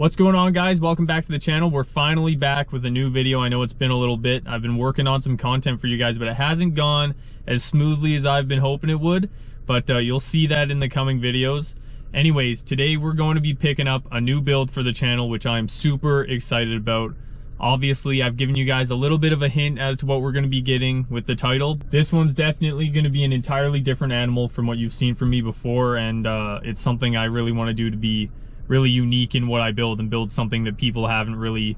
What's going on, guys? Welcome back to the channel. We're finally back with a new video. I know it's been a little bit. I've been working on some content for you guys, but it hasn't gone as smoothly as I've been hoping it would, but you'll see that in the coming videos. Anyways, today we're going to be picking up a new build for the channel, which I'm super excited about. Obviously, I've given you guys a little bit of a hint as to what we're going to be getting with the title. This one's definitely going to be an entirely different animal from what you've seen from me before, and it's something I really want to do to be really unique in what I build and build something that people haven't really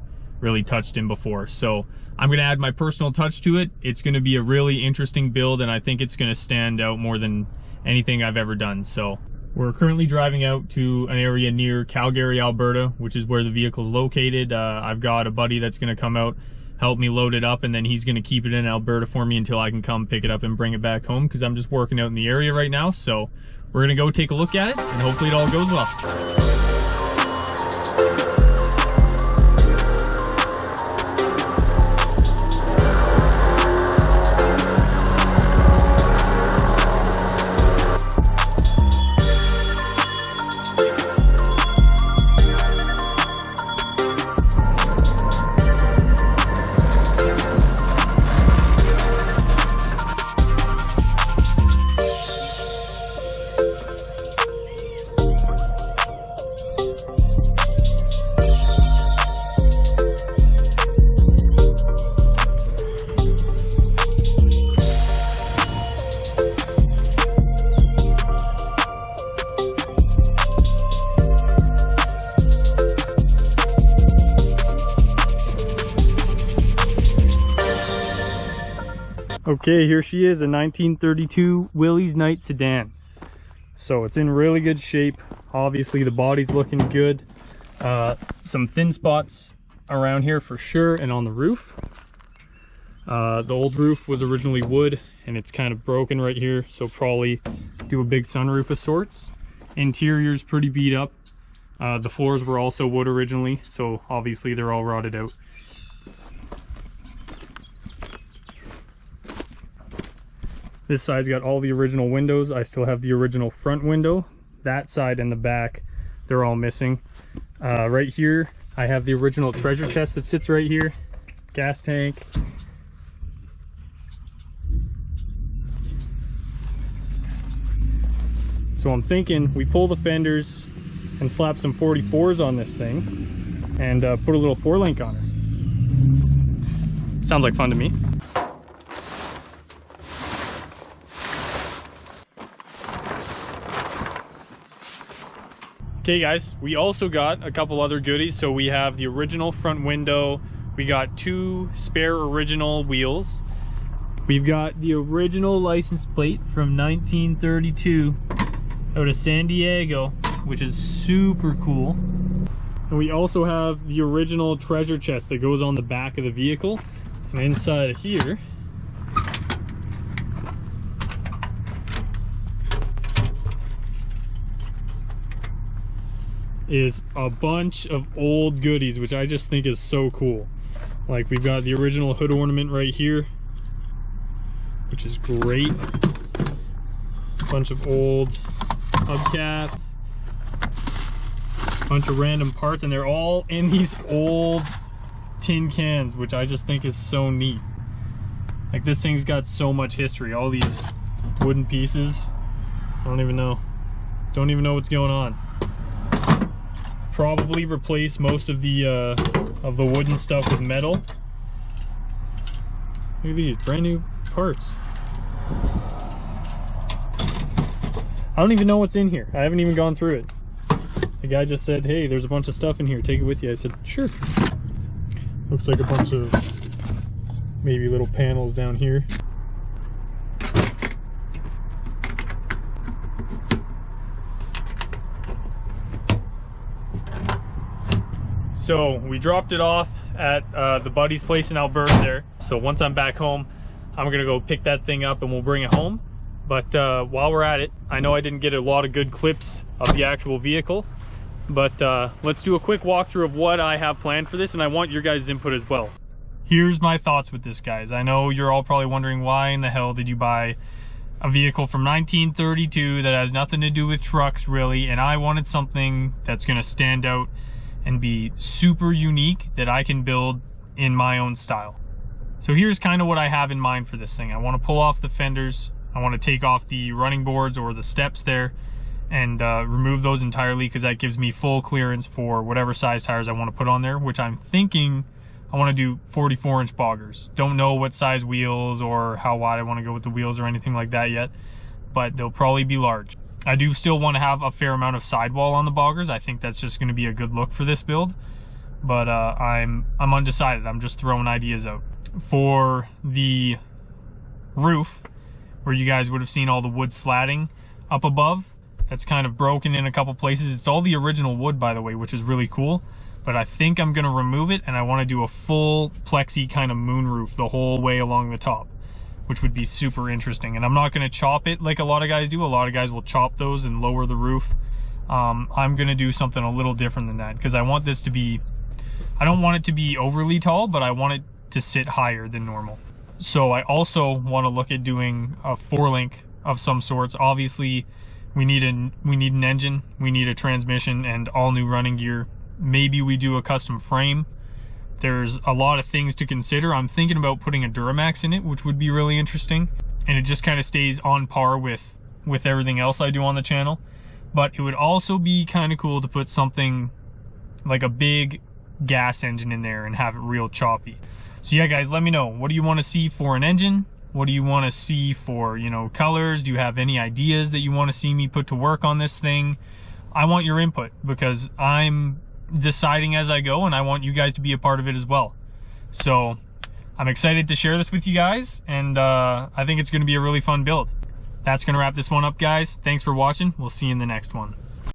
touched in before. So I'm going to add my personal touch to it. It's going to be a really interesting build, and I think it's going to stand out more than anything I've ever done. So we're currently driving out to an area near Calgary, Alberta, which is where the vehicle is located. I've got a buddy that's going to come out, help me load it up, and then he's going to keep it in Alberta for me until I can come pick it up and bring it back home, because I'm just working out in the area right now. So we're going to go take a look at it, and hopefully it all goes well. Okay, here she is, a 1932 Willys Knight sedan. So it's in really good shape. Obviously the body's looking good. Some thin spots around here for sure, and on the roof. The old roof was originally wood, and it's kind of broken right here, so probably do a big sunroof of sorts. Interior's pretty beat up. The floors were also wood originally, so obviously they're all rotted out. This side's got all the original windows. I still have the original front window. That side and the back, they're all missing. Right here, I have the original treasure chest that sits right here. Gas tank. So I'm thinking we pull the fenders and slap some 44s on this thing and put a little 4-link on her. Sounds like fun to me. Okay guys, we also got a couple other goodies. So we have the original front window, we got 2 spare original wheels, we've got the original license plate from 1932 out of San Diego, which is super cool. And we also have the original treasure chest that goes on the back of the vehicle, and inside of here is a bunch of old goodies, which I just think is so cool. Like, we've got the original hood ornament right here, which is great. A bunch of old hubcaps, a bunch of random parts, and they're all in these old tin cans, which I just think is so neat. Like, this thing's got so much history. All these wooden pieces, I don't even know what's going on. Probably replace most of the wooden stuff with metal. Look at these brand new parts. I don't even know what's in here. I haven't even gone through it. The guy just said, hey, there's a bunch of stuff in here, take it with you. I said, sure. Looks like a bunch of maybe little panels down here. So we dropped it off at the buddy's place in Alberta there. So once I'm back home, I'm gonna go pick that thing up and we'll bring it home. But while we're at it, I know I didn't get a lot of good clips of the actual vehicle, but let's do a quick walkthrough of what I have planned for this, and I want your guys' input as well. Here's my thoughts with this, guys. I know you're all probably wondering, why in the hell did you buy a vehicle from 1932 that has nothing to do with trucks really, and I wanted something that's gonna stand out and be super unique that I can build in my own style. So here's kind of what I have in mind for this thing. I want to pull off the fenders. I want to take off the running boards or the steps there and remove those entirely, because that gives me full clearance for whatever size tires I want to put on there, which I'm thinking I want to do 44-inch boggers. Don't know what size wheels or how wide I want to go with the wheels or anything like that yet, but they'll probably be large. I do still want to have a fair amount of sidewall on the boggers. I think that's just going to be a good look for this build, but I'm undecided. I'm just throwing ideas out. For the roof, where you guys would have seen all the wood slatting up above, that's kind of broken in a couple places. It's all the original wood, by the way, which is really cool, but I think I'm going to remove it, and I want to do a full plexi kind of moon roof the whole way along the top, which would be super interesting. And I'm not going to chop it like a lot of guys do. A lot of guys will chop those and lower the roof. I'm going to do something a little different than that, because I want this to be, I don't want it to be overly tall, but I want it to sit higher than normal. So I also want to look at doing a 4-link of some sorts. Obviously, we need an engine, we need a transmission, and all new running gear. Maybe we do a custom frame. There's a lot of things to consider. I'm thinking about putting a Duramax in it, which would be really interesting, and it just kind of stays on par with everything else I do on the channel. But it would also be kind of cool to put something like a big gas engine in there and have it real choppy. So yeah, guys, let me know, what do you want to see for an engine? What do you want to see for, you know, colors? Do you have any ideas that you want to see me put to work on this thing? I want your input, because I'm deciding as I go, and I want you guys to be a part of it as well. So I'm excited to share this with you guys, and I think it's going to be a really fun build. That's going to wrap this one up, guys. Thanks for watching. We'll see you in the next one.